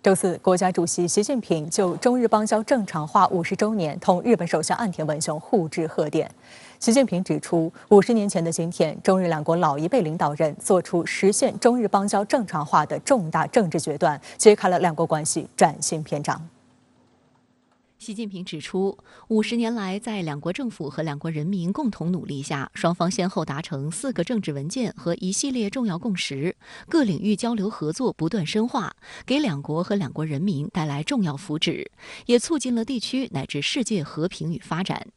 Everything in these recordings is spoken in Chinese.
周四，国家主席习近平就中日邦交正常化50周年同日本首相岸田文雄互致贺电。习近平指出，50年前的今天，中日两国老一辈领导人做出实现中日邦交正常化的重大政治决断，揭开了两国关系崭新篇章。习近平指出，50年来，在两国政府和两国人民共同努力下，双方先后达成4个政治文件和一系列重要共识，各领域交流合作不断深化，给两国和两国人民带来重要福祉，也促进了地区乃至世界和平与发展。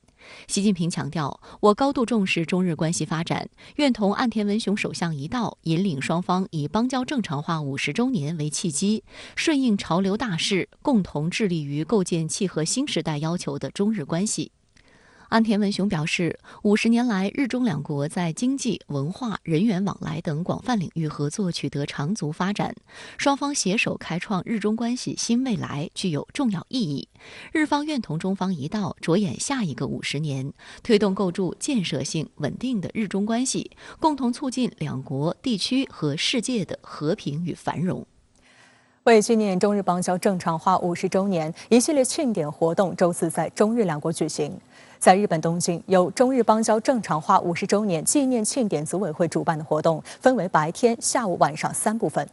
习近平强调，我高度重视中日关系发展，愿同岸田文雄首相一道，引领双方以邦交正常化50周年为契机，顺应潮流大势，共同致力于构建契合新时代要求的中日关系。岸田文雄表示，50年来，日中两国在经济、文化、人员往来等广泛领域合作取得长足发展，双方携手开创日中关系新未来，具有重要意义。日方愿同中方一道，着眼下一个50年，推动构筑建设性、稳定的日中关系，共同促进两国、地区和世界的和平与繁荣。为纪念中日邦交正常化50周年，一系列庆典活动周四在中日两国举行。在日本东京，由中日邦交正常化50周年纪念庆典组委会主办的活动，分为白天、下午、晚上3部分。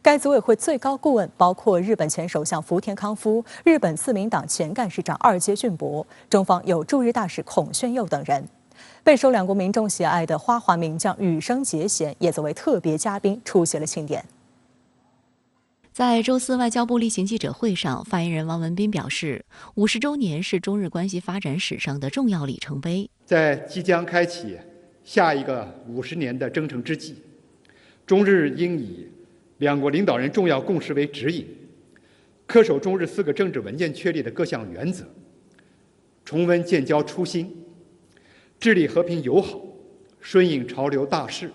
该组委会最高顾问包括日本前首相福田康夫、日本自民党前干事长二阶俊博，中方有驻日大使孔铉佑等人。备受两国民众喜爱的花滑名将羽生结弦也作为特别嘉宾出席了庆典。在周四外交部例行记者会上，发言人王文斌表示，50周年是中日关系发展史上的重要里程碑。在即将开启下一个50年的征程之际，中日应以两国领导人重要共识为指引，恪守中日4个政治文件确立的各项原则，重温建交初心，致力和平友好，顺应潮流大势，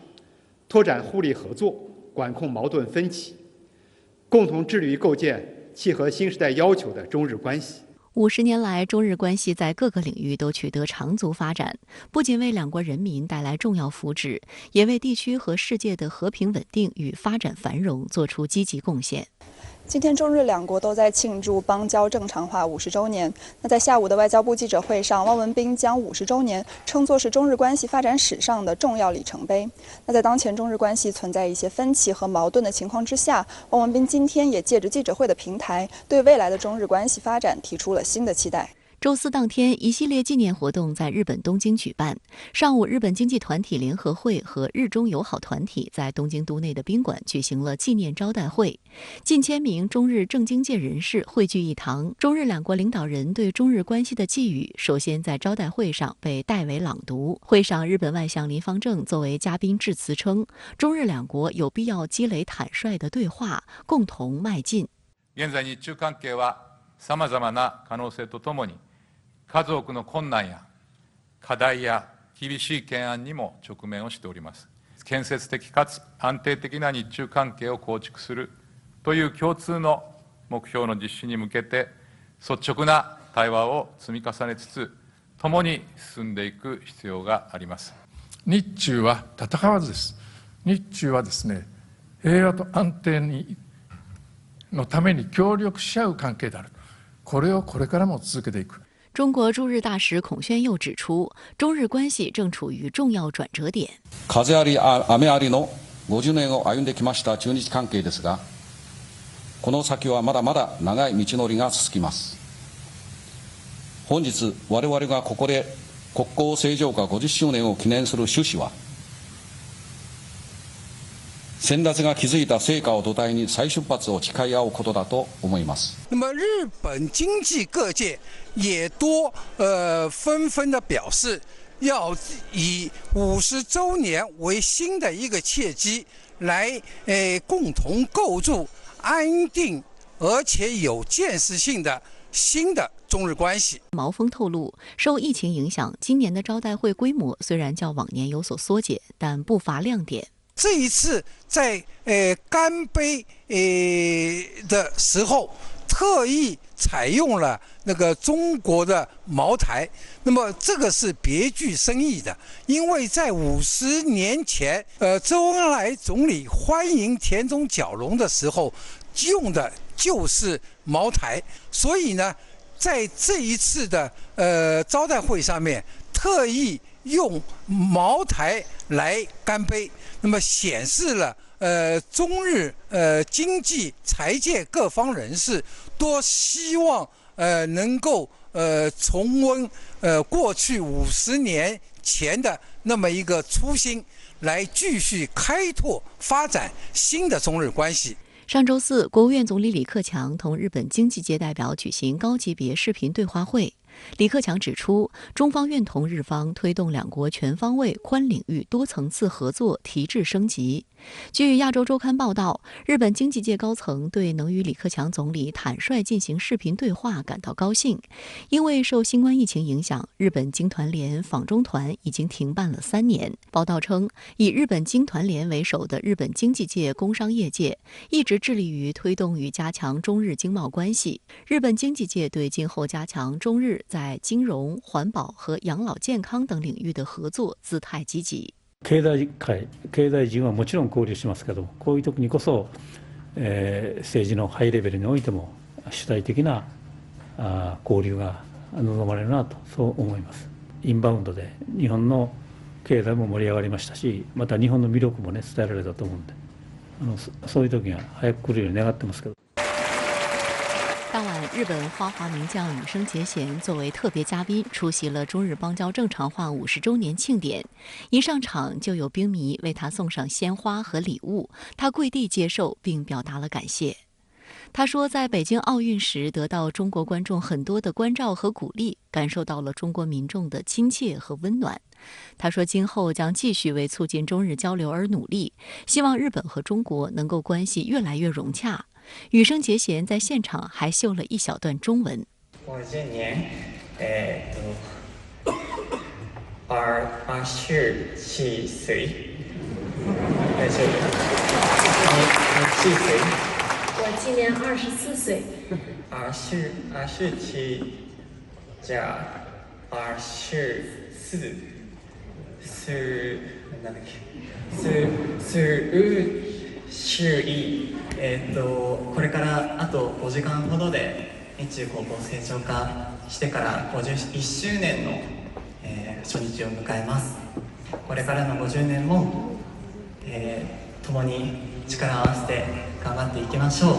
拓展互利合作，管控矛盾分歧，共同致力于构建契合新时代要求的中日关系。50年来，中日关系在各个领域都取得长足发展，不仅为两国人民带来重要福祉，也为地区和世界的和平稳定与发展繁荣做出积极贡献。今天，中日两国都在庆祝邦交正常化50周年。那在下午的外交部记者会上，汪文斌将50周年称作是中日关系发展史上的重要里程碑。那在当前中日关系存在一些分歧和矛盾的情况之下，汪文斌今天也借着记者会的平台，对未来的中日关系发展提出了新的期待。周四当天，一系列纪念活动在日本东京举办。上午，日本经济团体联合会和日中友好团体在东京都内的宾馆举行了纪念招待会，近千名中日政经界人士汇聚一堂。中日两国领导人对中日关系的寄语，首先在招待会上被代为朗读。会上，日本外相林芳正作为嘉宾致辞称，中日两国有必要积累坦率的对话，共同迈进。現在日中関係は様々な可能性とともに数多くの困難や課題や厳しい懸案にも直面をしております。建設的かつ安定的な日中関係を構築するという共通の目標の実施に向けて率直な対話を積み重ねつつ、共に進んでいく必要があります。日中は戦わずです。日中はですね、平和と安定のために協力し合う関係である。これをこれからも続けていく。中国驻日大使孔铉佑指出，中日关系正处于重要转折点。風あり雨ありの50年を歩んできました中日関係ですが、この先はまだまだ長い道のりが続きます。本日我々がここで国交正常化50周年を記念する趣旨は、先達が築いた成果を土台に再出発を誓い合うことだと思います。那么日本经济各界也都纷纷的表示，要以50周年为新的一个契机，来共同构筑安定而且有建设性的新的中日关系。毛峰透露，受疫情影响，今年的招待会规模虽然较往年有所缩减，但不乏亮点。这一次在干杯的时候，特意采用了那个中国的茅台，那么这个是别具深意的，因为在50年前，周恩来总理欢迎田中角荣的时候，用的就是茅台，所以呢，在这一次的招待会上面，特意用茅台来干杯，那么显示了中日经济财界各方人士多希望能够重温过去50年前的那么一个初心，来继续开拓发展新的中日关系。上周四，国务院总理李克强同日本经济界代表举行高级别视频对话会。李克强指出，中方愿同日方推动两国全方位、宽领域、多层次合作提质升级。据亚洲周刊报道，日本经济界高层对能与李克强总理坦率进行视频对话感到高兴，因为受新冠疫情影响，日本经团联访中团已经停办了3年。报道称，以日本经团联为首的日本经济界、工商业界一直致力于推动与加强中日经贸关系。日本经济界对今後加強中日在金融、環保和養老健康等領域的合作姿態積極。経済人はもちろん交流しますけど、こういう時にこそ、政治のハイレベルにおいても主体的な交流が望まれるなとそう思います。インバウンドで日本の経済も盛り上がりましたし、また日本の魅力もね伝えられたと思うんで、そういう時が早く来るように願ってますけど。当晚，日本花滑名将羽生结弦作为特别嘉宾出席了中日邦交正常化50周年庆典。一上场就有兵迷为他送上鲜花和礼物，他跪地接受并表达了感谢。他说，在北京奥运时得到中国观众很多的关照和鼓励，感受到了中国民众的亲切和温暖。他说，今后将继续为促进中日交流而努力，希望日本和中国能够关系越来越融洽。羽生结弦在现场还秀了一小段中文。50年27岁，大丈夫？27岁。我今年24岁。27じゃあ24なんだっけ周囲これからあと5時間ほどで日中国交正常化してから51周年の、初日を迎えます。これからの50年も、共に力を合わせて頑張っていきましょう。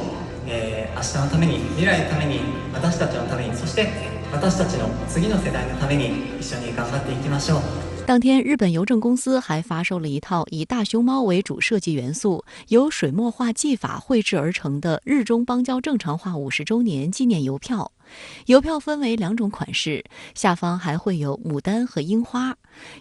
明日のために、未来のために、私たちのために、そして私たちの次の世代のために一緒に頑張っていきましょう。当天，日本邮政公司还发售了一套以大熊猫为主设计元素、由水墨画技法绘制而成的日中邦交正常化50周年纪念邮票。邮票分为2种款式，下方还会有牡丹和樱花。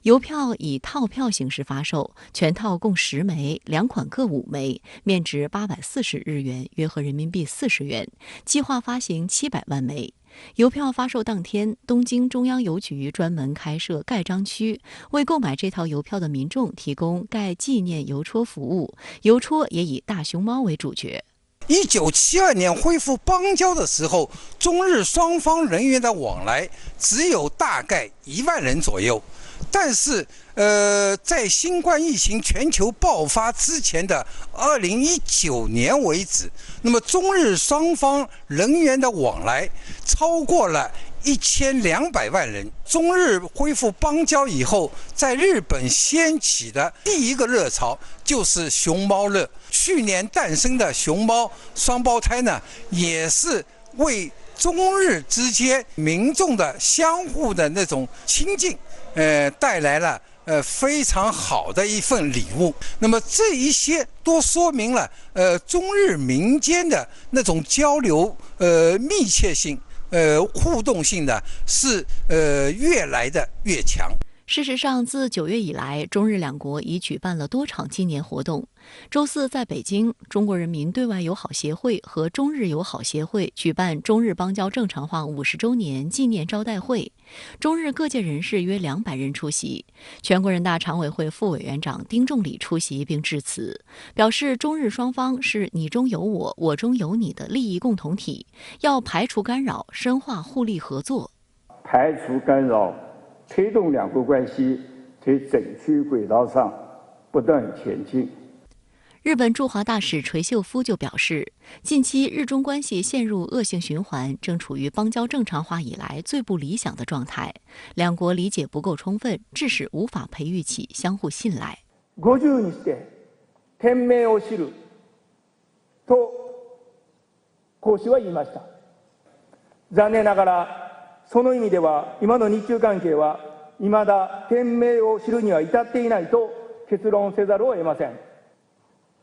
邮票以套票形式发售，全套共10枚，2款各5枚，面值840日元，约合人民币40元，计划发行700万枚。邮票发售当天，东京中央邮局专门开设盖章区，为购买这套邮票的民众提供盖纪念邮戳服务，邮戳也以大熊猫为主角。1972年恢复邦交的时候，中日双方人员的往来只有大概1万人左右。但是，在新冠疫情全球爆发之前的2019年为止，那么中日双方人员的往来超过了1200万人。中日恢复邦交以后，在日本掀起的第一个热潮就是熊猫热。去年诞生的熊猫双胞胎呢，也是为中日之间民众的相互的那种亲近，带来了非常好的一份礼物。那么这一些都说明了中日民间的那种交流密切性互动性呢是越来的越强。事实上，自9月以来，中日两国已举办了多场纪念活动。周四在北京，中国人民对外友好协会和中日友好协会举办中日邦交正常化50周年纪念招待会，中日各界人士约200人出席。全国人大常委会副委员长丁仲礼出席并致辞，表示中日双方是你中有我，我中有你的利益共同体，要排除干扰，深化互利合作。排除干扰，推动两国关系在正确轨道上不断前进。日本驻华大使垂秀夫就表示，近期日中关系陷入恶性循环，正处于邦交正常化以来最不理想的状态，两国理解不够充分，致使无法培育起相互信赖。50にして天命を知ると孔子は言いました。残念ながらその意味では今の日中関係は未だ天命を知るには至っていないと結論せざるを得ません。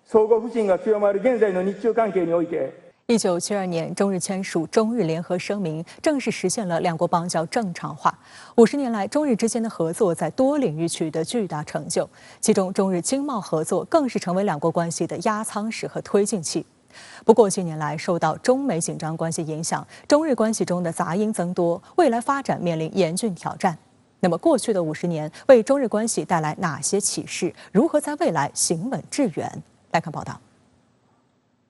相互不信が強まる現在の日中関係において。1972年，中日签署中日联合声明，正式实现了两国邦交正常化。50年来，中日之间的合作在多领域取得巨大成就，其中中日经贸合作更是成为两国关系的压舱石和推进器。不过，近年来受到中美紧张关系影响，中日关系中的杂音增多，未来发展面临严峻挑战。那么，过去的50年为中日关系带来哪些启示？如何在未来行稳致远？来看报道。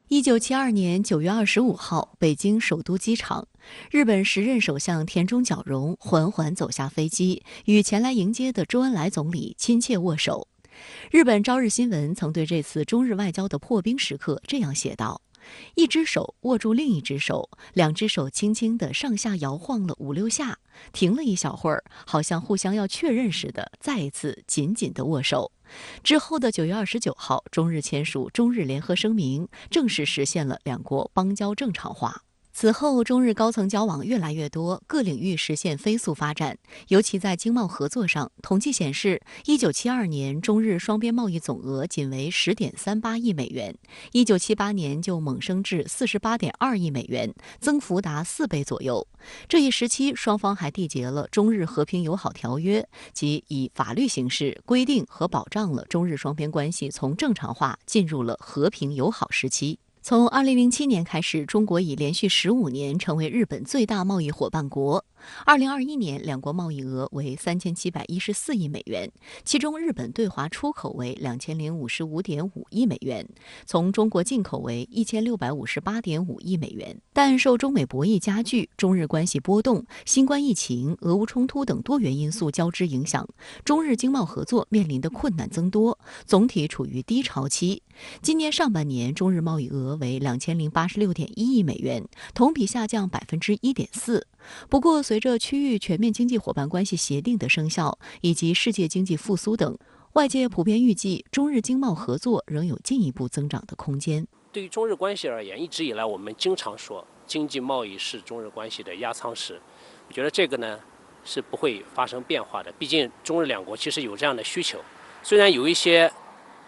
1972年9月25号，北京首都机场，日本时任首相田中角荣缓缓走下飞机，与前来迎接的周恩来总理亲切握手。日本朝日新闻曾对这次中日外交的破冰时刻这样写道：一只手握住另一只手，两只手轻轻地上下摇晃了5、6下，停了一小会儿，好像互相要确认似的，再一次紧紧地握手。之后的9月29号，中日签署中日联合声明，正式实现了两国邦交正常化。此后，中日高层交往越来越多，各领域实现飞速发展。尤其在经贸合作上，统计显示，1972年中日双边贸易总额仅为10.38亿美元，1978年就猛升至48.2亿美元，增幅达4倍左右。这一时期，双方还缔结了中日和平友好条约，即以法律形式规定和保障了中日双边关系从正常化进入了和平友好时期。从2007年开始，中国已连续15年成为日本最大贸易伙伴国。2021年，两国贸易额为3714亿美元，其中日本对华出口为2055.5亿美元，从中国进口为1658.5亿美元。但受中美博弈加剧、中日关系波动、新冠疫情、俄乌冲突等多元因素交织影响，中日经贸合作面临的困难增多，总体处于低潮期。今年上半年，中日贸易额为2086.1亿美元，同比下降1.4%。不过，随着区域全面经济伙伴关系协定的生效以及世界经济复苏等，外界普遍预计中日经贸合作仍有进一步增长的空间。对于中日关系而言，一直以来我们经常说经济贸易是中日关系的压舱石，我觉得这个呢是不会发生变化的。毕竟中日两国其实有这样的需求，虽然有一些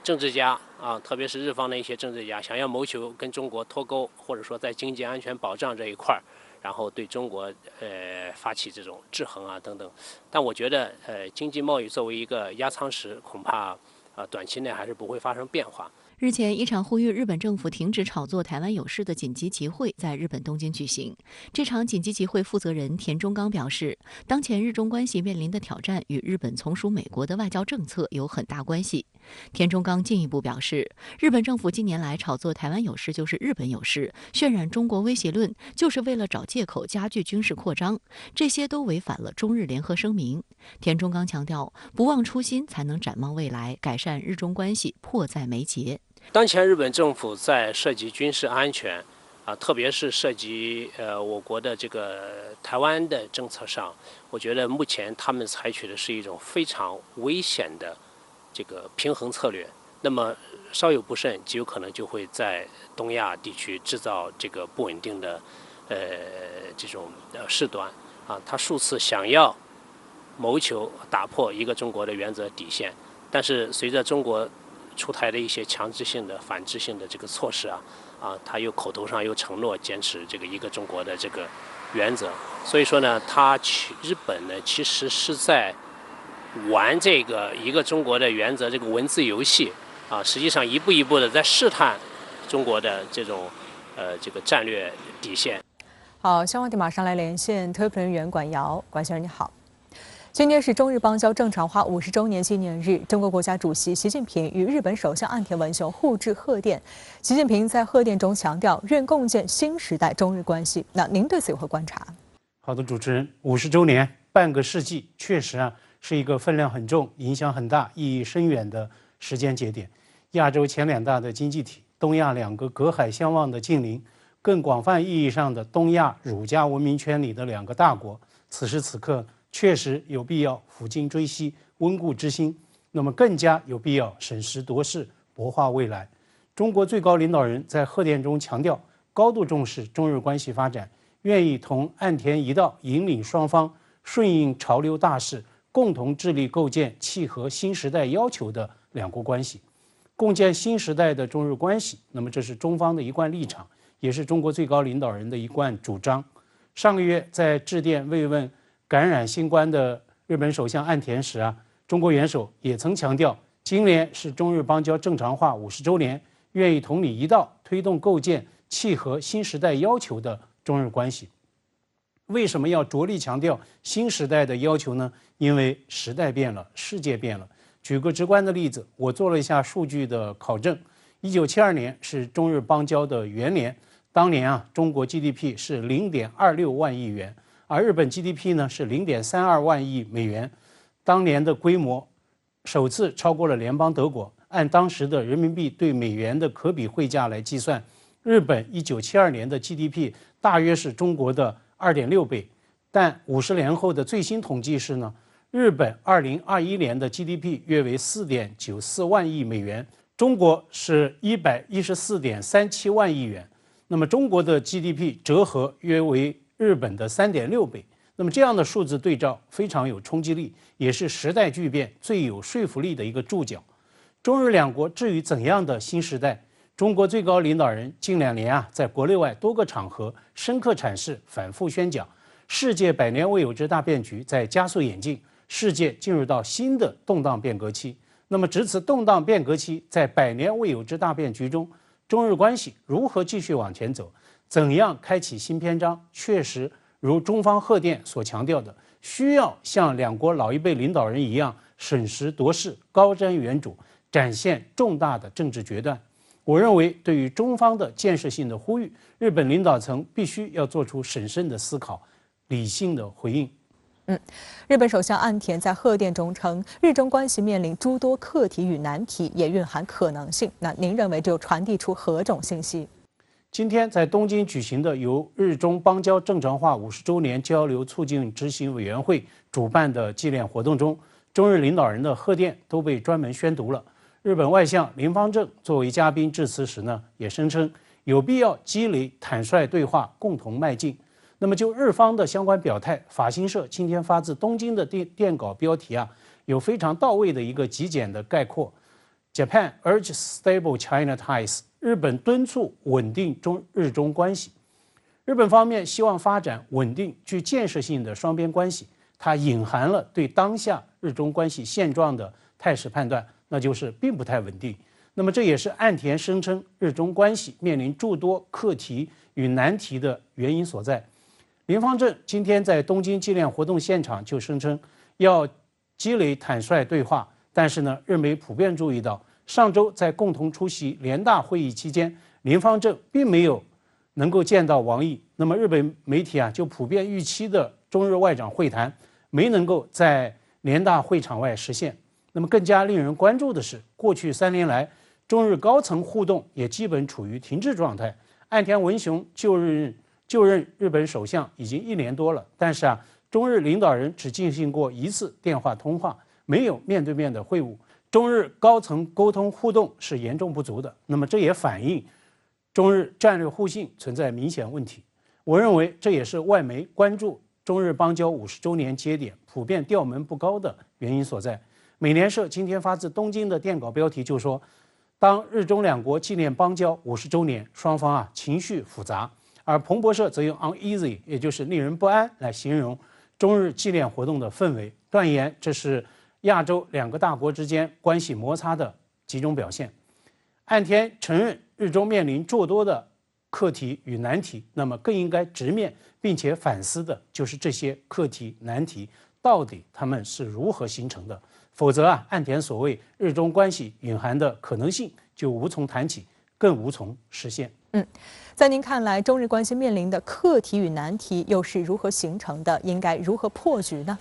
政治家特别是日方的一些政治家想要谋求跟中国脱钩，或者说在经济安全保障这一块然后对中国发起这种制衡等等，但我觉得经济贸易作为一个压舱石，恐怕短期内还是不会发生变化。日前，一场呼吁日本政府停止炒作台湾有事的紧急集会在日本东京举行。这场紧急集会负责人田中刚表示，当前日中关系面临的挑战与日本从属美国的外交政策有很大关系。田中刚进一步表示，日本政府近年来炒作台湾有事就是日本有事，渲染中国威胁论，就是为了找借口加剧军事扩张，这些都违反了中日联合声明。田中刚强调，不忘初心才能展望未来，改善日中关系迫在眉睫。当前日本政府在涉及军事安全特别是涉及我国的这个台湾的政策上，我觉得目前他们采取的是一种非常危险的这个平衡策略。那么稍有不慎，极有可能就会在东亚地区制造这个不稳定的这种事端他数次想要谋求打破一个中国的原则底线，但是随着中国出台的一些强制性的反制性的这个措施他又口头上又承诺坚持这个一个中国的这个原则，所以说呢，日本呢其实是在玩这个一个中国的原则这个文字游戏实际上一步一步的在试探中国的这种这个战略底线。好，相关地马上来连线特派人员管瑶，管先生你好。今天是中日邦交正常化50周年纪念日，中国国家主席习近平与日本首相岸田文雄互致贺电。习近平在贺电中强调，愿共建新时代中日关系。那您对此有何观察？好的，主持人，50周年，半个世纪，确实是一个分量很重、影响很大、意义深远的时间节点。亚洲前2大的经济体，东亚2个隔海相望的近邻，更广泛意义上的东亚儒家文明圈里的2个大国，此时此刻确实有必要抚今追昔，温故知新，那么更加有必要审时度势，博化未来。中国最高领导人在贺电中强调，高度重视中日关系发展，愿意同岸田一道引领双方顺应潮流大势，共同致力构建契合新时代要求的两国关系，共建新时代的中日关系。那么这是中方的一贯立场，也是中国最高领导人的一贯主张。上个月在致电慰问感染新冠的日本首相岸田时中国元首也曾强调，今年是中日邦交正常化50周年，愿意同你一道推动构建契合新时代要求的中日关系。为什么要着力强调新时代的要求呢？因为时代变了，世界变了。举个直观的例子，我做了一下数据的考证。1972年是中日邦交的元年，当年中国 GDP 是0.26万亿元，而日本 GDP 呢是0.32万亿美元，当年的规模首次超过了联邦德国。按当时的人民币对美元的可比汇价来计算，日本1972年的 GDP 大约是中国的2.6倍，但50年后的最新统计是呢，日本2021年的 GDP 约为4.94万亿美元，中国是114.37万亿元。那么中国的 GDP 折合约为日本的3.6倍。那么这样的数字对照非常有冲击力，也是时代巨变最有说服力的一个注脚。中日两国至于怎样的新时代，中国最高领导人近2年在国内外多个场合深刻阐释，反复宣讲，世界100年未有之大变局在加速演进，世界进入到新的动荡变革期。那么值此动荡变革期，在100年未有之大变局中，中日关系如何继续往前走，怎样开启新篇章，确实如中方贺电所强调的，需要像两国老一辈领导人一样审时度势，高瞻远瞩，展现重大的政治决断。我认为对于中方的建设性的呼吁，日本领导层必须要做出审慎的思考，理性的回应。日本首相岸田在贺电中称，日中关系面临诸多课题与难题，也蕴含可能性。那您认为这又传递出何种信息？今天在东京举行的由日中邦交正常化50周年交流促进执行委员会主办的纪念活动中，中日领导人的贺电都被专门宣读了。日本外相林芳正作为嘉宾致辞时呢，也声称有必要积累坦率对话，共同迈进。那么就日方的相关表态，法新社今天发自东京的电稿标题有非常到位的一个极简的概括。Japan urges stable China ties， 日本敦促稳定日中关系。日本方面希望发展稳定、具建设性的双边关系，它隐含了对当下日中关系现状的态势判断，那就是并不太稳定。那么这也是岸田声称日中关系面临诸多课题与难题的原因所在。林芳正今天在东京纪念活动现场就声称要积累坦率对话，但是呢，日媒普遍注意到，上周在共同出席联大会议期间，林芳正并没有能够见到王毅。那么日本媒体就普遍预期的中日外长会谈没能够在联大会场外实现。那么更加令人关注的是，过去3年来，中日高层互动也基本处于停滞状态。岸田文雄就任日本首相已经1年多了，但是中日领导人只进行过1次电话通话，没有面对面的会晤，中日高层沟通互动是严重不足的。那么这也反映中日战略互信存在明显问题。我认为这也是外媒关注中日邦交50周年节点普遍调门不高的原因所在。美联社今天发自东京的电稿标题就说，当日中两国纪念邦交50周年，双方情绪复杂。而彭博社则用 uneasy， 也就是令人不安来形容中日纪念活动的氛围，断言这是亚洲2个大国之间关系摩擦的集中表现。岸田承认日中面临诸多的课题与难题，那么更应该直面并且反思的就是这些课题难题到底他们是如何形成的，否则岸田所谓日中关系蕴含的可能性就无从谈起，更无从实现。在您看来，中日关系面临的课题与难题又是如何形成的？应该如何破局呢？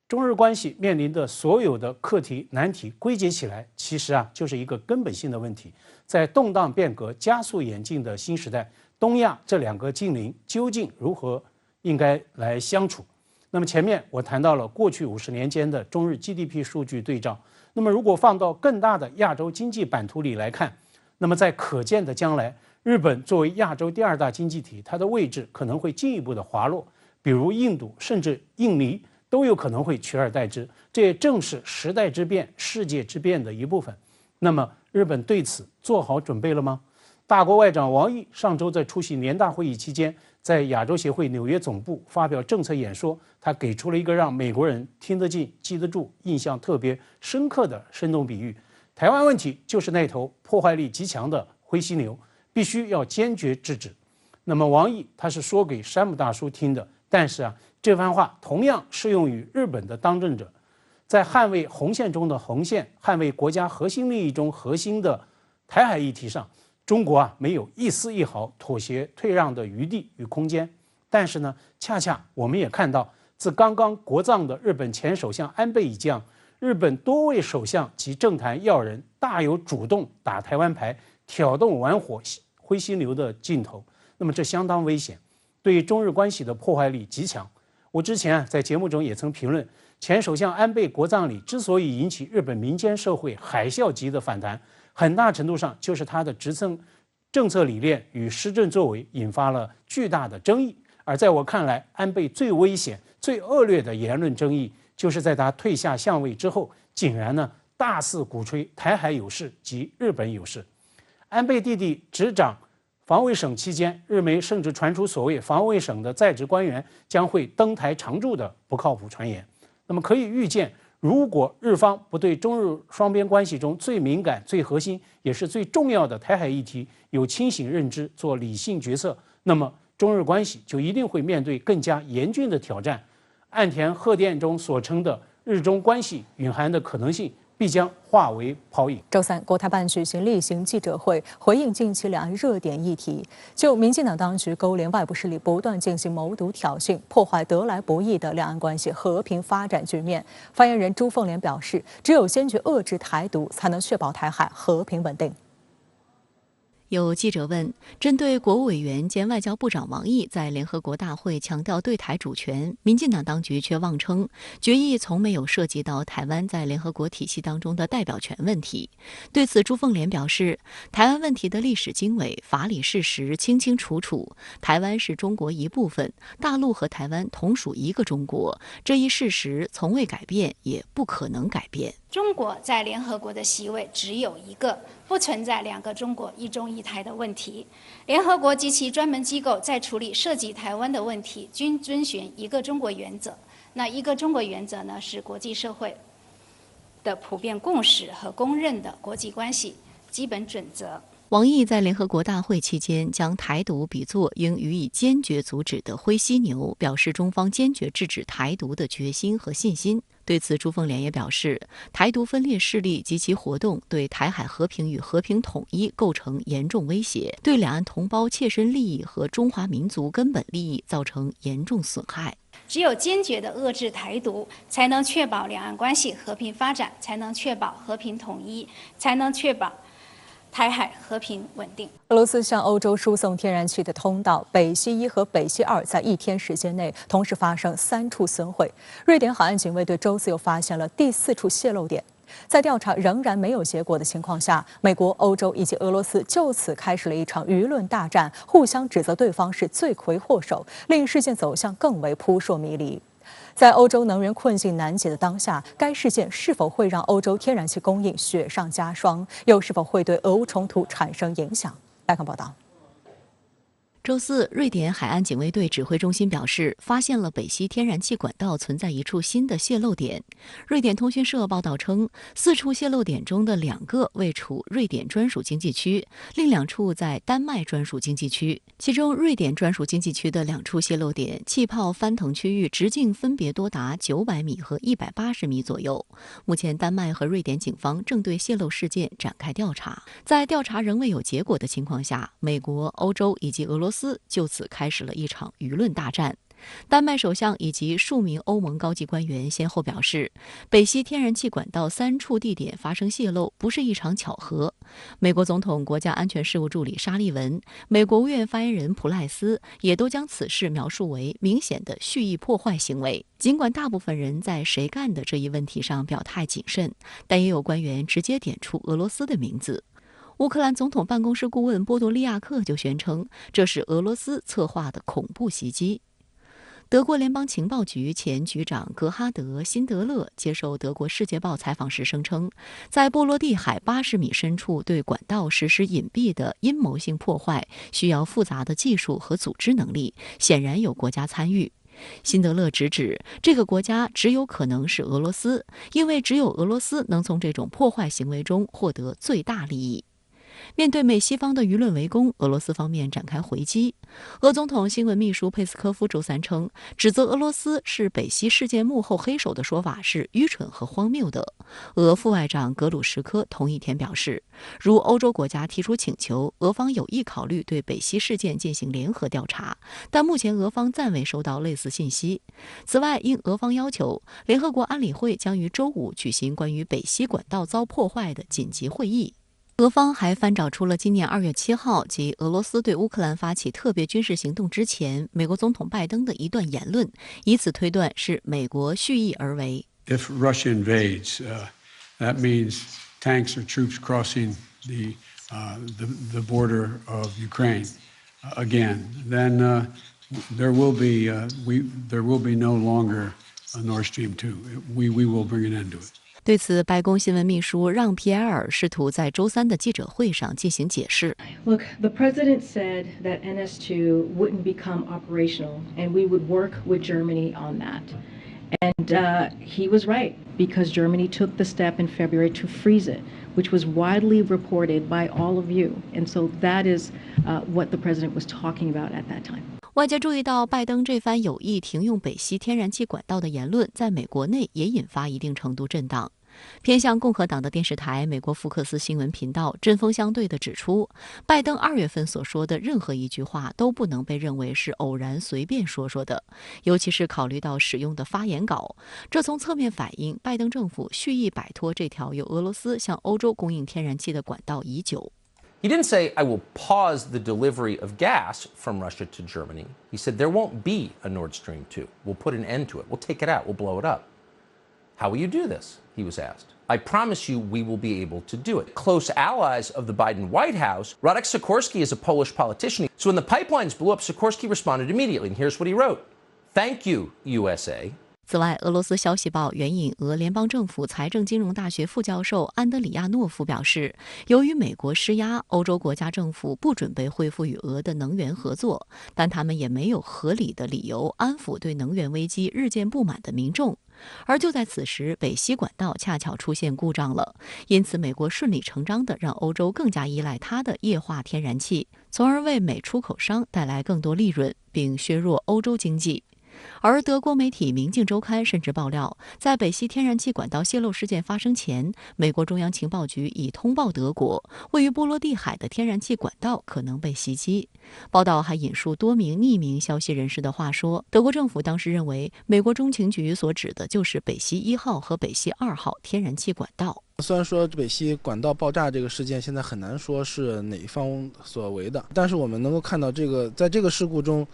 中日关系面临的所有的课题难题归结起来，其实就是一个根本性的问题。在动荡变革、加速演进的新时代，东亚这两个近邻究竟如何应该来相处？那么前面我谈到了过去50年间的中日 GDP 数据对照，那么如果放到更大的亚洲经济版图里来看，那么在可见的将来，日本作为亚洲第2大经济体，它的位置可能会进一步的滑落，比如印度甚至印尼都有可能会取而代之，这也正是时代之变、世界之变的一部分。那么日本对此做好准备了吗？大国外长王毅上周在出席年大会议期间，在亚洲协会纽约总部发表政策演说，他给出了一个让美国人听得进、记得住、印象特别深刻的生动比喻：台湾问题就是那头破坏力极强的灰犀牛，必须要坚决制止。那么王毅他是说给山姆大叔听的，但是这番话同样适用于日本的当政者，在捍卫红线中的红线、捍卫国家核心利益中核心的台海议题上，中国没有一丝一毫妥协退让的余地与空间。但是呢，恰恰我们也看到，自刚刚国葬的日本前首相安倍以降，日本多位首相及政坛要人大有主动打台湾牌、挑动玩火灰犀牛的劲头。那么这相当危险，对中日关系的破坏力极强。我之前在节目中也曾评论，前首相安倍国葬礼之所以引起日本民间社会海啸级的反弹，很大程度上就是他的政策理念与施政作为引发了巨大的争议。而在我看来，安倍最危险、最恶劣的言论争议，就是在他退下相位之后，竟然大肆鼓吹台海有事及日本有事。安倍弟弟执掌防卫省期间，日媒甚至传出所谓防卫省的在职官员将会登台常驻的不靠谱传言。那么可以预见，如果日方不对中日双边关系中最敏感、最核心也是最重要的台海议题有清醒认知、做理性决策，那么中日关系就一定会面对更加严峻的挑战。岸田贺电中所称的日中关系蕴含的可能性必将化为泡影。周三，国台办举行例行记者会，回应近期两岸热点议题，就民进党当局勾连外部势力，不断进行谋独挑衅，破坏得来不易的两岸关系和平发展局面。发言人朱凤莲表示，只有坚决遏制台独，才能确保台海和平稳定。有记者问，针对国务委员兼外交部长王毅在联合国大会强调对台主权，民进党当局却妄称决议从没有涉及到台湾在联合国体系当中的代表权问题。对此，朱凤莲表示，台湾问题的历史经纬、法理事实清清楚楚，台湾是中国一部分，大陆和台湾同属一个中国，这一事实从未改变，也不可能改变。中国在联合国的席位只有一个，不存在2个中国、一中一台的问题。联合国及其专门机构在处理涉及台湾的问题，均遵循一个中国原则。那一个中国原则呢，是国际社会的普遍共识和公认的国际关系基本准则。王毅在联合国大会期间将台独比作应予以坚决阻止的灰犀牛，表示中方坚决制止台独的决心和信心。对此，朱凤莲也表示，台独分裂势力及其活动对台海和平与和平统一构成严重威胁，对两岸同胞切身利益和中华民族根本利益造成严重损害。只有坚决地遏制台独，才能确保两岸关系和平发展，才能确保和平统一，才能确保台海和平稳定。俄罗斯向欧洲输送天然气的通道北溪1和北溪2在1天时间内同时发生3处损毁。瑞典海岸警卫队周四又发现了第4处泄漏点。在调查仍然没有结果的情况下，美国、欧洲以及俄罗斯就此开始了一场舆论大战，互相指责对方是罪魁祸首，令事件走向更为扑朔迷离。在欧洲能源困境难解的当下，该事件是否会让欧洲天然气供应雪上加霜，又是否会对俄乌冲突产生影响？来看报道。周四，瑞典海岸警卫队指挥中心表示，发现了北溪天然气管道存在一处新的泄漏点。瑞典通讯社报道称，4处泄漏点中的2个位处瑞典专属经济区，另2处在丹麦专属经济区。其中，瑞典专属经济区的2处泄漏点气泡翻腾区域直径分别多达900米和180米左右。目前，丹麦和瑞典警方正对泄漏事件展开调查。在调查仍未有结果的情况下，美国、欧洲以及俄罗斯就此开始了一场舆论大战。丹麦首相以及数名欧盟高级官员先后表示，北溪天然气管道3处地点发生泄漏不是一场巧合。美国总统国家安全事务助理沙利文、美国务院发言人普赖斯也都将此事描述为明显的蓄意破坏行为。尽管大部分人在谁干的这一问题上表态谨慎，但也有官员直接点出俄罗斯的名字。乌克兰总统办公室顾问波多利亚克就宣称，这是俄罗斯策划的恐怖袭击。德国联邦情报局前局长格哈德·辛德勒接受德国《世界报》采访时声称，在波罗的海80米深处对管道实施隐蔽的阴谋性破坏，需要复杂的技术和组织能力，显然有国家参与。辛德勒直指，这个国家只有可能是俄罗斯，因为只有俄罗斯能从这种破坏行为中获得最大利益。面对美西方的舆论围攻，俄罗斯方面展开回击。俄总统新闻秘书佩斯科夫周三称，指责俄罗斯是北溪事件幕后黑手的说法是愚蠢和荒谬的。俄副外长格鲁什科同一天表示，如欧洲国家提出请求，俄方有意考虑对北溪事件进行联合调查，但目前俄方暂未收到类似信息。此外，应俄方要求，联合国安理会将于周5举行关于北溪管道遭破坏的紧急会议。俄方还翻找出了今年2月7号，即俄罗斯对乌克兰发起特别军事行动之前，美国总统拜登的一段言论，以此推断是美国蓄意而为。If Russia invades, that means tanks or troops crossing the border of Ukraine again. Then there will be no longer a Nord Stream 2. We will bring an end to it. 对此，白宫新闻秘书让·皮埃尔试图在周3的记者会上进行解释。Look, the president said that NS2 wouldn't become operational, and we would work with Germany on that. And he was right, because Germany took the step in February to freeze it, which was widely reported by all of you. And so that is what the president was talking about at that time. 外界注意到，拜登这番有意停用北溪天然气管道的言论，在美国内也引发一定程度震荡。偏向共和党的电视台美国福克斯新闻频道针锋相对地指出，拜登2月份所说的任何一句话都不能被认为是偶然随便说的，尤其是考虑到使用的发言稿。这从侧面反映拜登政府蓄意摆脱这条由俄罗斯向欧洲供应天然气的管道已久。He didn't say, I will pause the delivery of gas from Russia to Germany. He said, there won't be a Nord Stream 2. We'll put an end to it. We'll take it out. We'll blow it up. How will you do this? He was asked. I promise you we will be able to do it. Close allies of the Biden White House, Radek Sikorski is a Polish politician. So when the pipelines blew up, Sikorski responded immediately. And here's what he wrote. Thank you, USA. 此外，俄罗斯消息报援引俄联邦政府财政金融大学副教授安德里亚诺夫表示，由于美国施压，欧洲国家政府不准备恢复与俄的能源合作，但他们也没有合理的理由安抚对能源危机日渐不满的民众。而就在此时，北溪管道恰巧出现故障了，因此美国顺理成章地让欧洲更加依赖它的液化天然气，从而为美出口商带来更多利润，并削弱欧洲经济。而德国媒体《明镜周刊》甚至爆料，在北溪天然气管道泄漏事件发生前，美国中央情报局已通报德国，位于波罗的海的天然气管道可能被袭击。报道还引述多名匿名消息人士的话说，德国政府当时认为，美国中情局所指的就是北溪1号和北溪2号天然气管道。虽然说北溪管道爆炸这个事件现在很难说是哪一方所为的，但是我们能够看到在这个事故中，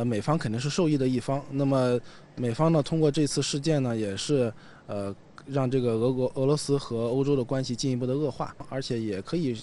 美方肯定是受益的一方。那么美方呢，通过这次事件呢，也是让这个俄罗斯和欧洲的关系进一步的恶化，而且也可以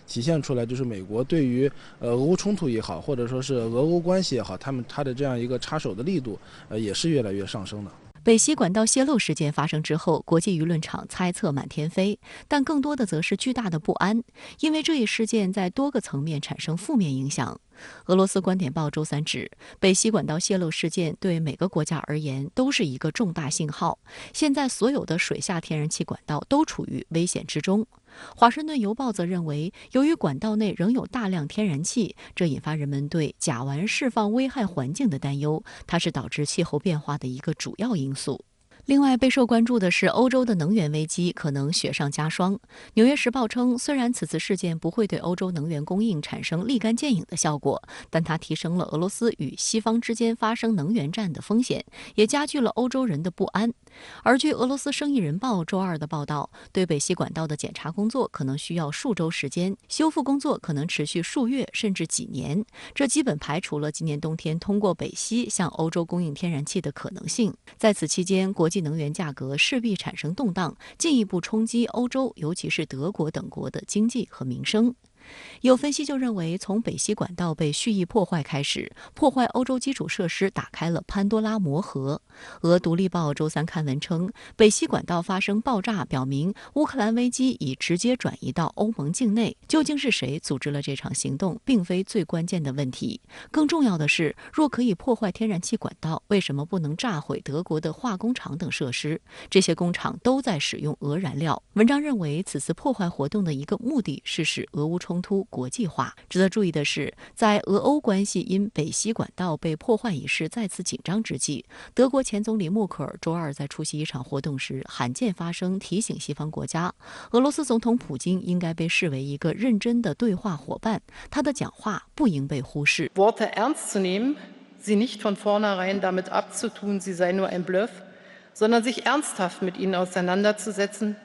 体现出来，就是美国对于俄乌冲突也好，或者说是俄欧关系也好，它的这样一个插手的力度，也是越来越上升的。北溪管道泄漏事件发生之后，国际舆论场猜测满天飞，但更多的则是巨大的不安，因为这一事件在多个层面产生负面影响。俄罗斯观点报周三指，北溪管道泄漏事件对每个国家而言都是一个重大信号，现在所有的水下天然气管道都处于危险之中。华盛顿邮报则认为，由于管道内仍有大量天然气，这引发人们对甲烷释放危害环境的担忧，它是导致气候变化的一个主要因素。另外，备受关注的是欧洲的能源危机可能雪上加霜。《纽约时报》称，虽然此次事件不会对欧洲能源供应产生立竿见影的效果，但它提升了俄罗斯与西方之间发生能源战的风险，也加剧了欧洲人的不安。而据俄罗斯《生意人报》周二的报道，对北溪管道的检查工作可能需要数周时间，修复工作可能持续数月甚至几年。这基本排除了今年冬天通过北溪向欧洲供应天然气的可能性。在此期间，国际能源价格势必产生动荡，进一步冲击欧洲，尤其是德国等国的经济和民生。有分析就认为，从北溪管道被蓄意破坏开始，破坏欧洲基础设施打开了潘多拉魔盒。俄独立报周三刊文称，北溪管道发生爆炸，表明乌克兰危机已直接转移到欧盟境内。究竟是谁组织了这场行动，并非最关键的问题。更重要的是，若可以破坏天然气管道，为什么不能炸毁德国的化工厂等设施？这些工厂都在使用俄燃料。文章认为，此次破坏活动的一个目的是使俄乌冲突国际化。值得注意的是，在俄欧关系因北溪管道被破坏一事再次紧张之际，德国前总理默克尔周二在出席一场活动时罕见发声，提醒西方国家，俄罗斯总统普京应该被视为一个认真的对话伙伴，他的讲话不应被忽视。 Worte ernst zu nehmen, sie nicht von vornherein damit abzutun, sie sei nur ein Bluff, sondern sich ernsthaft mit ihnen auseinanderzusetzen,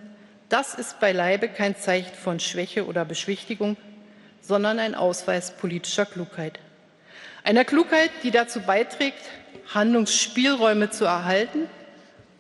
das ist beileibe kein Zeichen von Schwäche oder Beschwichtigung, sondern ein Ausweis politischer Klugheit. Einer Klugheit, die dazu beiträgt, Handlungsspielräume zu erhalten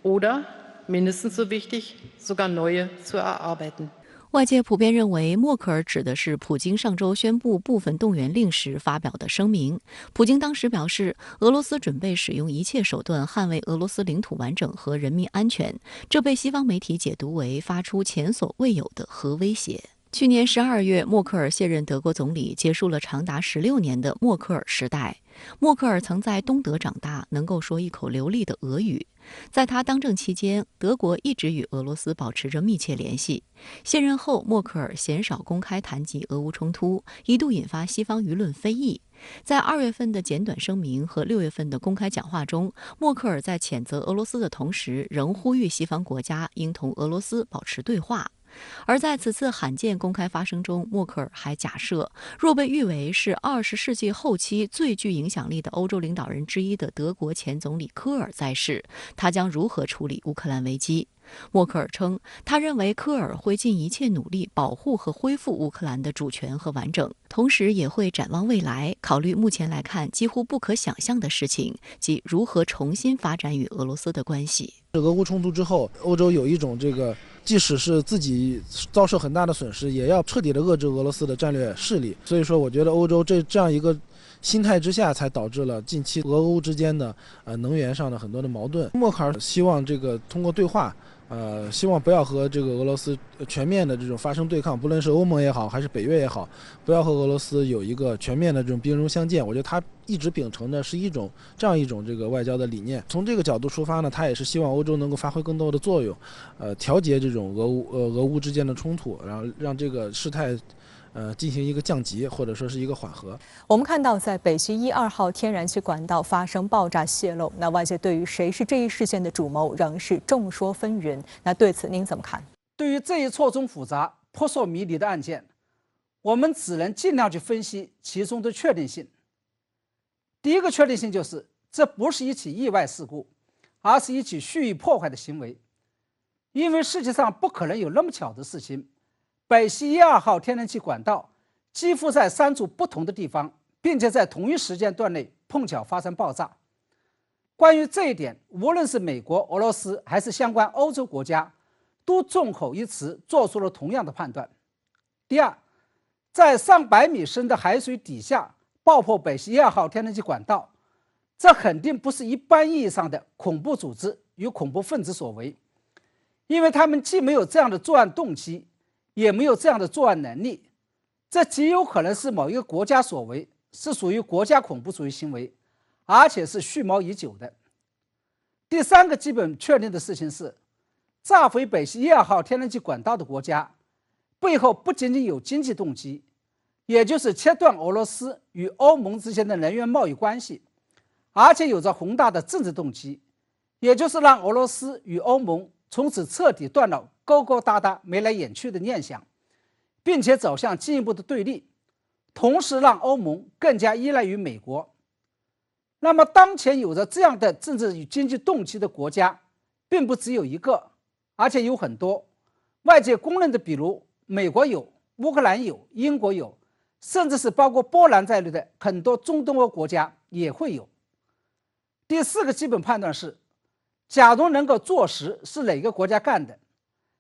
oder, mindestens so wichtig, sogar neue zu erarbeiten. 外界普遍认为，默克尔指的是普京上周宣布部分动员令时发表的声明。普京当时表示，俄罗斯准备使用一切手段捍卫俄罗斯领土完整和人民安全，这被西方媒体解读为发出前所未有的核威胁。去年12月，默克尔卸任德国总理，结束了长达16年的默克尔时代。默克尔曾在东德长大，能够说一口流利的俄语。在他当政期间，德国一直与俄罗斯保持着密切联系。卸任后，默克尔鲜少公开谈及俄乌冲突，一度引发西方舆论非议。在2月份的简短声明和6月份的公开讲话中，默克尔在谴责俄罗斯的同时，仍呼吁西方国家应同俄罗斯保持对话。而在此次罕见公开发声中，默克尔还假设，若被誉为是20世纪后期最具影响力的欧洲领导人之一的德国前总理科尔在世，他将如何处理乌克兰危机？默克尔称，他认为科尔会尽一切努力保护和恢复乌克兰的主权和完整，同时也会展望未来，考虑目前来看几乎不可想象的事情，即如何重新发展与俄罗斯的关系。俄乌冲突之后，欧洲有一种即使是自己遭受很大的损失，也要彻底的遏制俄罗斯的战略势力。所以说，我觉得欧洲这样一个心态之下，才导致了近期俄欧之间的能源上的很多的矛盾。默克尔希望通过对话。希望不要和俄罗斯全面的这种发生对抗，不论是欧盟也好，还是北约也好，不要和俄罗斯有一个全面的这种兵戎相见。我觉得他一直秉承的是这样一种外交的理念。从这个角度出发呢，他也是希望欧洲能够发挥更多的作用，调节这种俄乌之间的冲突，然后让这个事态。进行一个降级，或者说是一个缓和。我们看到，在北溪1、2号天然气管道发生爆炸泄漏，那外界对于谁是这一事件的主谋仍是众说纷纭。那对此您怎么看？对于这一错综复杂、扑朔迷离的案件，我们只能尽量去分析其中的确定性。第一个确定性就是，这不是一起意外事故，而是一起蓄意破坏的行为，因为世界上不可能有那么巧的事情。北溪1、2号天然气管道几乎在3处不同的地方，并且在同一时间段内碰巧发生爆炸。关于这一点，无论是美国、俄罗斯还是相关欧洲国家，都众口一词做出了同样的判断。第二，在上百米深的海水底下爆破北溪1、2号天然气管道，这肯定不是一般意义上的恐怖组织与恐怖分子所为，因为他们既没有这样的作案动机，也没有这样的作案能力，这极有可能是某一个国家所为，是属于国家恐怖主义行为，而且是蓄谋已久的。第三个基本确定的事情是，炸毁北溪1、2号天然气管道的国家背后不仅仅有经济动机，也就是切断俄罗斯与欧盟之间的能源贸易关系，而且有着宏大的政治动机，也就是让俄罗斯与欧盟从此彻底断了勾勾搭搭、眉来眼去的念想，并且走向进一步的对立，同时让欧盟更加依赖于美国。那么，当前有着这样的政治与经济动机的国家，并不只有一个，而且有很多。外界公认的，比如美国有、乌克兰有、英国有，甚至是包括波兰在内的很多中东欧国家也会有。第四个基本判断是，假如能够坐实是哪个国家干的，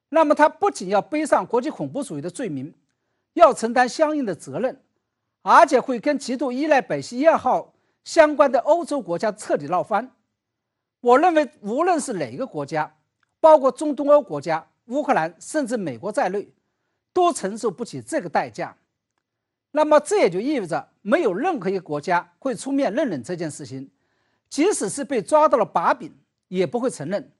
那么他不仅要背上国际恐怖主义的罪名，要承担相应的责任，而且会跟极度依赖北溪1号相关的欧洲国家彻底闹翻。我认为，无论是哪个国家，包括中东欧国家、乌克兰甚至美国在内，都承受不起这个代价。那么这也就意味着，没有任何一个国家会出面认这件事情，即使是被抓到了把柄，也不会承认。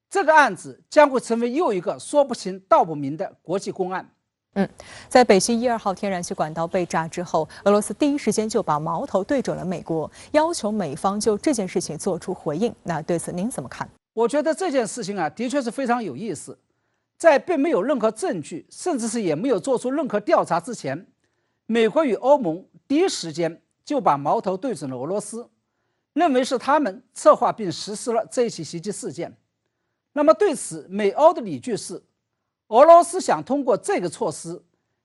这个案子将会成为又一个说不清道不明的国际公案。在北溪1、2号天然气管道被炸之后，俄罗斯第一时间就把矛头对准了美国，要求美方就这件事情做出回应。那对此您怎么看？我觉得这件事情的确是非常有意思。在并没有任何证据，甚至是也没有做出任何调查之前，美国与欧盟第一时间就把矛头对准了俄罗斯，认为是他们策划并实施了这一起袭击事件。那么对此，美欧的理据是，俄罗斯想通过这个措施，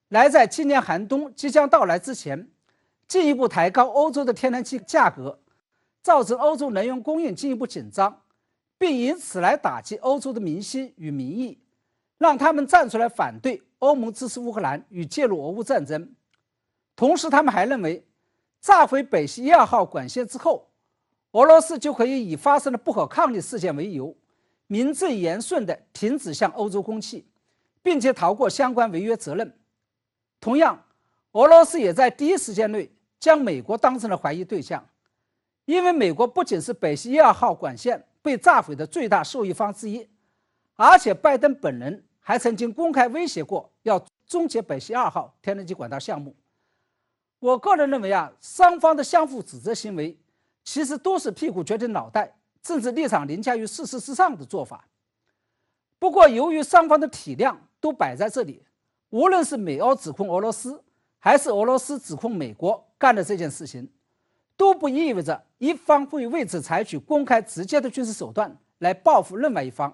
来在今年寒冬即将到来之前，进一步抬高欧洲的天然气价格，造成欧洲能源供应进一步紧张，并以此来打击欧洲的民心与民意，让他们站出来反对欧盟支持乌克兰与介入俄乌战争。同时，他们还认为，炸毁北溪1、2号管线之后，俄罗斯就可以以发生了不可抗力事件为由，名正言顺地停止向欧洲供气，并且逃过相关违约责任。同样，俄罗斯也在第一时间内将美国当成了怀疑对象，因为美国不仅是北溪1、2号管线被炸毁的最大受益方之一，而且拜登本人还曾经公开威胁过要终结北溪2号天然气管道项目。我个人认为双方的相互指责行为其实都是屁股决定脑袋，政治立场凌驾于事实之上的做法。不过，由于双方的体量都摆在这里，无论是美欧指控俄罗斯，还是俄罗斯指控美国干了这件事情，都不意味着一方会为此采取公开直接的军事手段来报复另外一方。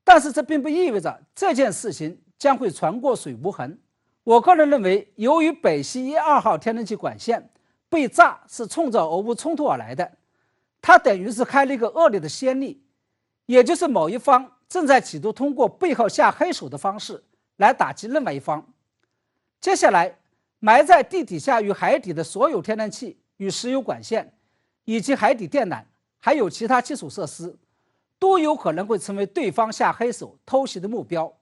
但是这并不意味着这件事情将会船过水无痕。我个人认为，由于北溪1、2号天然气管线被炸是冲着俄乌冲突而来的，它等于是开了一个恶劣的先例，也就是某一方正在企图通过背后下黑手的方式来打击另外一方。接下来，埋在地底下与海底的所有天然气与石油管线，以及海底电缆，还有其他基础设施，都有可能会成为对方下黑手偷袭的目标，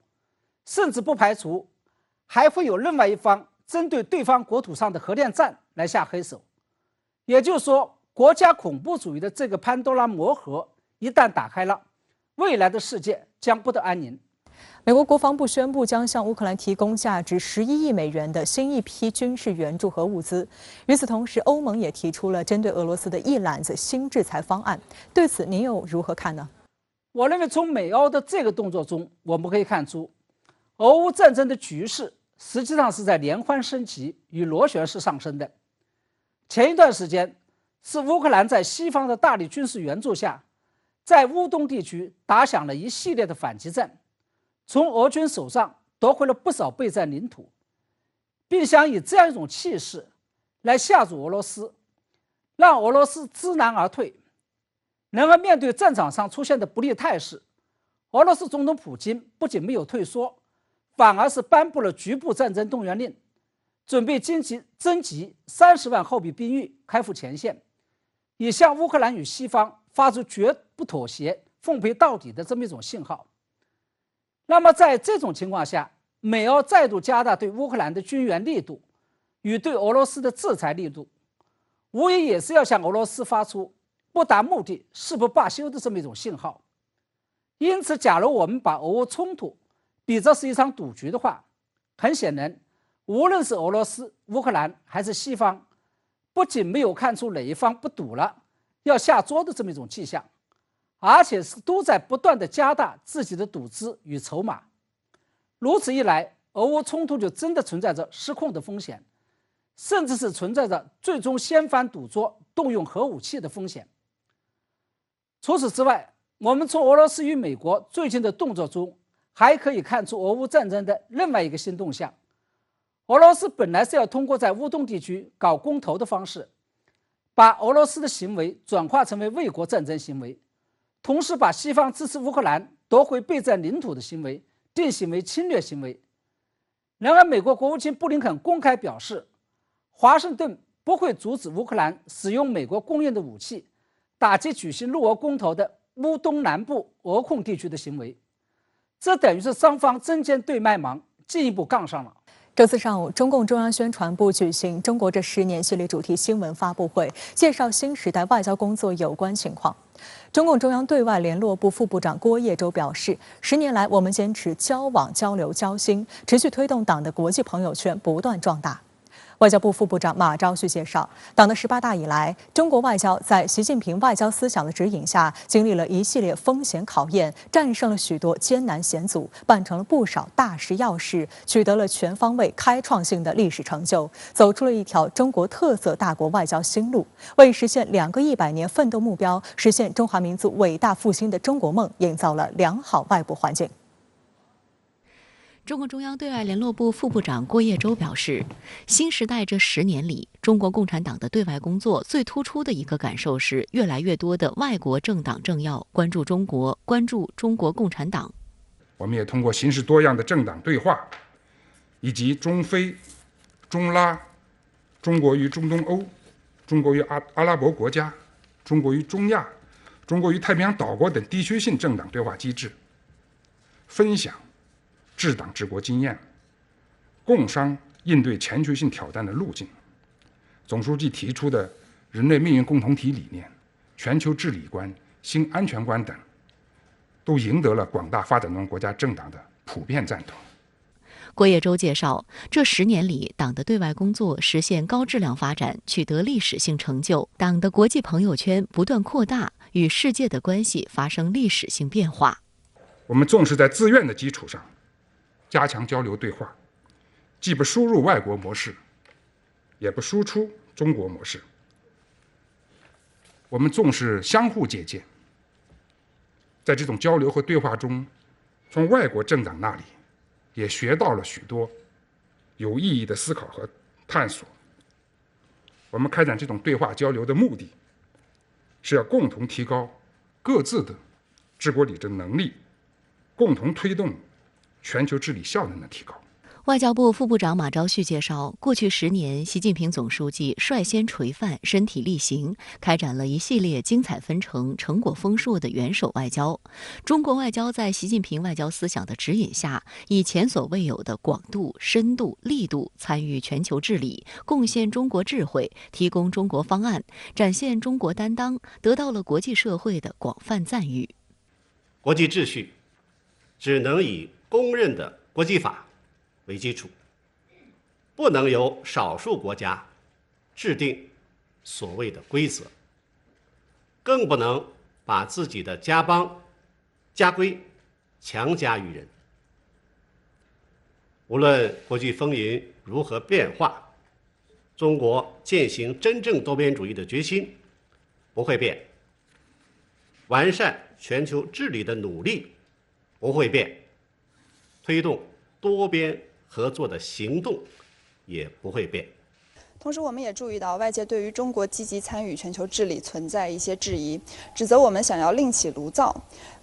甚至不排除还会有另外一方针对对方国土上的核电站来下黑手。也就是说，国家恐怖主义的这个潘多拉魔盒一旦打开了，未来的世界将不得安宁。美国国防部宣布将向乌克兰提供价值11亿美元的新一批军事援助和物资。与此同时，欧盟也提出了针对俄罗斯的一揽子新制裁方案。对此，您又如何看呢？我认为，从美欧的这个动作中，我们可以看出，俄乌战争的局势实际上是在连环升级与螺旋式上升的。前一段时间，是乌克兰在西方的大力军事援助下，在乌东地区打响了一系列的反击战，从俄军手上夺回了不少备战领土，并想以这样一种气势来吓阻俄罗斯，让俄罗斯知难而退。然而，面对战场上出现的不利态势，俄罗斯总统普京不仅没有退缩，反而是颁布了局部战争动员令，准备征集30万后备兵役开赴前线，以向乌克兰与西方发出绝不妥协、奉陪到底的这么一种信号。那么在这种情况下，美欧再度加大对乌克兰的军援力度与对俄罗斯的制裁力度，无疑也是要向俄罗斯发出不达目的誓不罢休的这么一种信号。因此，假如我们把俄乌冲突比作是一场赌局的话，很显然，无论是俄罗斯、乌克兰还是西方，不仅没有看出哪一方不赌了要下桌的这么一种迹象，而且都在不断地加大自己的赌资与筹码。如此一来，俄乌冲突就真的存在着失控的风险，甚至是存在着最终掀翻赌桌、动用核武器的风险。除此之外，我们从俄罗斯与美国最近的动作中，还可以看出俄乌战争的另外一个新动向。俄罗斯本来是要通过在乌东地区搞公投的方式，把俄罗斯的行为转化成为卫国战争行为，同时把西方支持乌克兰夺回备战领土的行为定性为侵略行为。然而，美国国务卿布林肯公开表示，华盛顿不会阻止乌克兰使用美国供应的武器，打击举行陆俄公投的乌东南部俄控地区的行为。这等于是双方针尖对麦芒，进一步杠上了。周四上午，中共中央宣传部举行中国这10年系列主题新闻发布会，介绍新时代外交工作有关情况。中共中央对外联络部副部长郭业洲表示，10年来，我们坚持交往、交流、交心，持续推动党的国际朋友圈不断壮大。外交部副部长马朝旭介绍，党的18大以来，中国外交在习近平外交思想的指引下，经历了一系列风险考验，战胜了许多艰难险阻，办成了不少大事要事，取得了全方位开创性的历史成就，走出了一条中国特色大国外交新路，为实现2个100年奋斗目标、实现中华民族伟大复兴的中国梦营造了良好外部环境。中共中央对外联络部副部长郭业洲表示，新时代这10年里，中国共产党的对外工作最突出的一个感受是，越来越多的外国政党政要关注中国，关注中国共产党。我们也通过形式多样的政党对话，以及中非、中拉、中国与中东欧、中国与阿拉伯国家、中国与中亚、中国与太平洋岛国等地区性政党对话机制，分享治党治国经验，共商应对全球性挑战的路径。总书记提出的人类命运共同体理念、全球治理观、新安全观等，都赢得了广大发展中国家政党的普遍赞同。郭业洲介绍，这10年里，党的对外工作实现高质量发展，取得历史性成就，党的国际朋友圈不断扩大，与世界的关系发生历史性变化。我们重视在自愿的基础上加强交流对话，既不输入外国模式，也不输出中国模式。我们重视相互借鉴，在这种交流和对话中，从外国政党那里也学到了许多有意义的思考和探索。我们开展这种对话交流的目的，是要共同提高各自的治国理政能力，共同推动全球治理效能的提高。外交部副部长马朝旭介绍，过去10年，习近平总书记率先垂范、身体力行，开展了一系列精彩纷呈、成果丰硕的元首外交。中国外交在习近平外交思想的指引下，以前所未有的广度、深度、力度参与全球治理，贡献中国智慧，提供中国方案，展现中国担当，得到了国际社会的广泛赞誉。国际秩序只能以公认的国际法为基础，不能由少数国家制定所谓的规则，更不能把自己的家邦、家规强加于人。无论国际风云如何变化，中国践行真正多边主义的决心不会变，完善全球治理的努力不会变，推动多边合作的行动也不会变。同时，我们也注意到外界对于中国积极参与全球治理存在一些质疑，指责我们想要另起炉灶。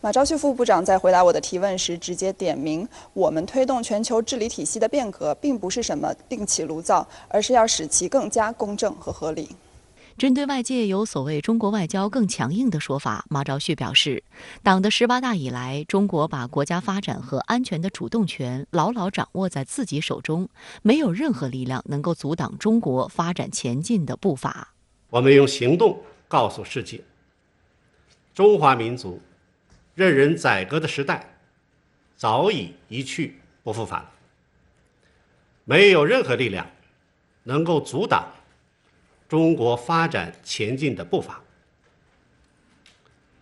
马朝旭副部长在回答我的提问时，直接点明，我们推动全球治理体系的变革，并不是什么另起炉灶，而是要使其更加公正和合理。针对外界有所谓中国外交更强硬的说法，马朝旭表示，党的18大以来，中国把国家发展和安全的主动权牢牢掌握在自己手中，没有任何力量能够阻挡中国发展前进的步伐。我们用行动告诉世界，中华民族任人宰割的时代早已一去不复返了，没有任何力量能够阻挡中国发展前进的步伐。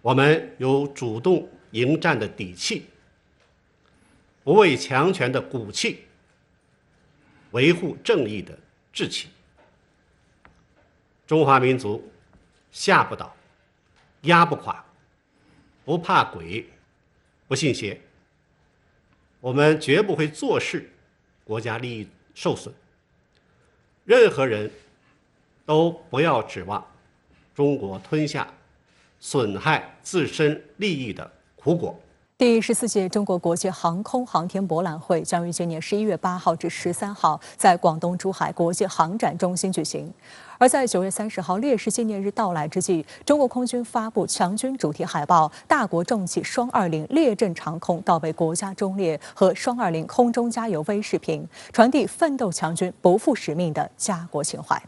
我们有主动迎战的底气，不畏强权的骨气，维护正义的志气。中华民族下不倒，压不垮，不怕鬼，不信邪。我们绝不会坐视国家利益受损。任何人都不要指望中国吞下损害自身利益的苦果。第14届中国国际航空航天博览会将于今年11月8号至13号在广东珠海国际航展中心举行。而在9月30号烈士纪念日到来之际，中国空军发布强军主题海报，大国重启双20列阵长空到位国家忠烈和双20空中加油微视频，传递奋斗强军不负使命的家国情怀。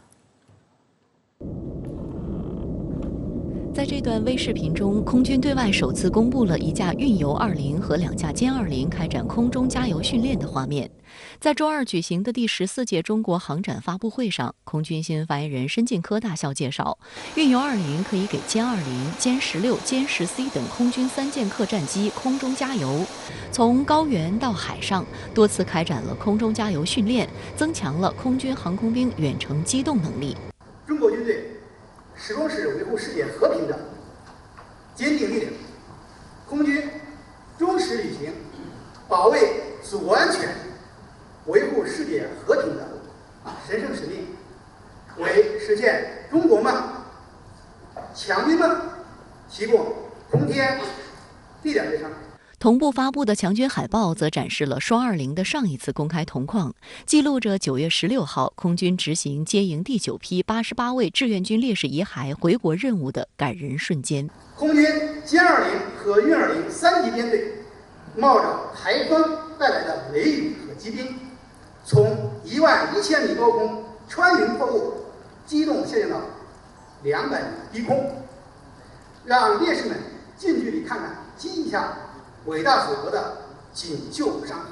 在这段微视频中，空军对外首次公布了一架运油20和2架歼20开展空中加油训练的画面。在周二举行的第14届中国航展发布会上，空军新闻发言人申进科大校介绍，运油20可以给歼20、歼16、歼10C 等空军3舰客战机空中加油，从高原到海上多次开展了空中加油训练，增强了空军航空兵远程机动能力。中国军队始终是维护世界和平的坚定力量，空军忠实履行保卫祖国安全、维护世界和平的神圣使命，为实现中国梦、强军梦提供空天力量支撑。同步发布的强军海报则展示了双20的上一次公开铜矿，记录着9月16号空军执行接应第9批88位志愿军烈士遗骸回国任务的感人瞬间。空军歼20和运203级编队冒着台风带来的雷雨和疾冰，从11000米高空穿云破雾，机动下降到200米低空，让烈士们近距离看看机翼下伟大祖国的锦绣山河。